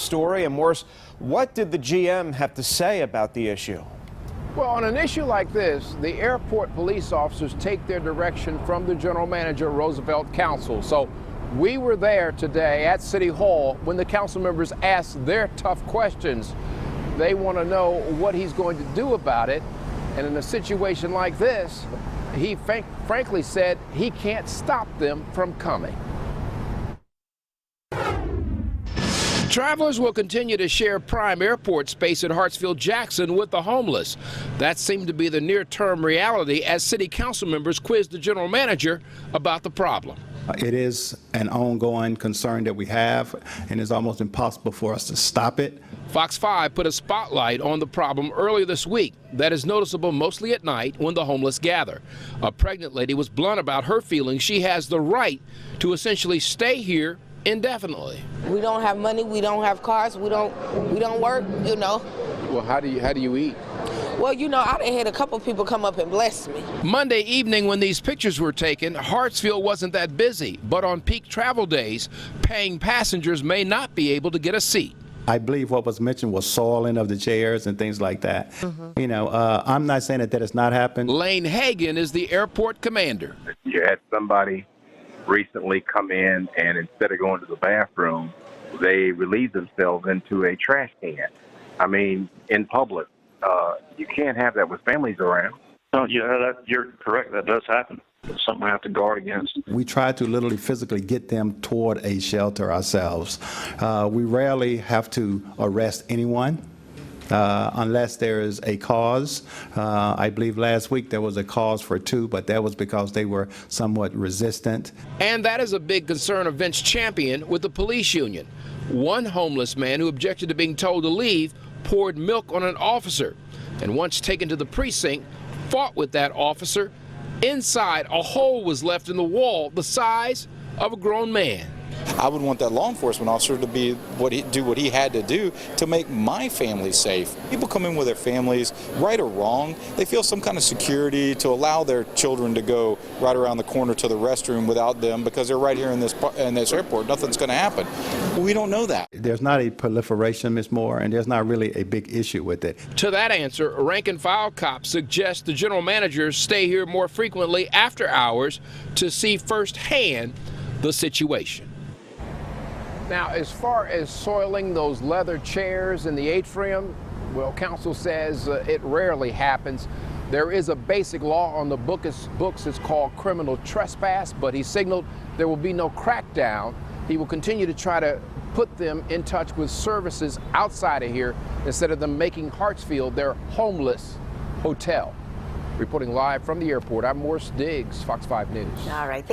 story. And Morris, what did the GM have to say about the issue? Well, on an issue like this, the airport police officers take their direction from the general manager, Roosevelt Council. So we were there today at City Hall when the council members asked their tough questions. They want to know what he's going to do about it. And in a situation like this, he frankly said he can't stop them from coming. Travelers will continue to share prime airport space at Hartsfield-Jackson with the homeless. That seemed to be the near-term reality as city council members quizzed the general manager about the problem. It is an ongoing concern that we have, and it's almost impossible for us to stop it. Fox 5 put a spotlight on the problem earlier this week that is noticeable mostly at night when the homeless gather. A pregnant lady was blunt about her feeling she has the right to essentially stay here indefinitely. We don't have money, we don't have cars, we don't work, you know. Well, how do you eat? Well, you know, I done had a couple people come up and bless me. Monday evening when these pictures were taken, Hartsfield wasn't that busy, but on peak travel days, paying passengers may not be able to get a seat. I believe what was mentioned was soiling of the chairs and things like that. You know, I'm not saying that has not happened. Lane Hagan is the airport commander. You had somebody recently come in, and instead of going to the bathroom, they relieved themselves into a trash can. I mean, in public. You can't have that with families around. No, yeah, you're correct. That does happen. It's something I have to guard against. We try to literally physically get them toward a shelter ourselves. We rarely have to arrest anyone unless there is a cause. I believe last week there was a cause for 2, but that was because they were somewhat resistant. And that is a big concern of Vince Champion with the police union. One homeless man who objected to being told to leave poured milk on an officer, and once taken to the precinct, fought with that officer. Inside, a hole was left in the wall the size of a grown man. I would want that law enforcement officer to do what he had to do to make my family safe. People come in with their families, right or wrong, they feel some kind of security to allow their children to go right around the corner to the restroom without them because they're right here in this airport. Nothing's going to happen. We don't know that. There's not a proliferation, Ms. Moore, and there's not really a big issue with it. To that answer, a rank-and-file cop suggests the general managers stay here more frequently after hours to see firsthand the situation. Now, as far as soiling those leather chairs in the atrium, well, council says it rarely happens. There is a basic law on the books. It's called criminal trespass, but he signaled there will be no crackdown. He will continue to try to put them in touch with services outside of here instead of them making Hartsfield their homeless hotel. Reporting live from the airport, I'm Morris Diggs, Fox 5 News. All right.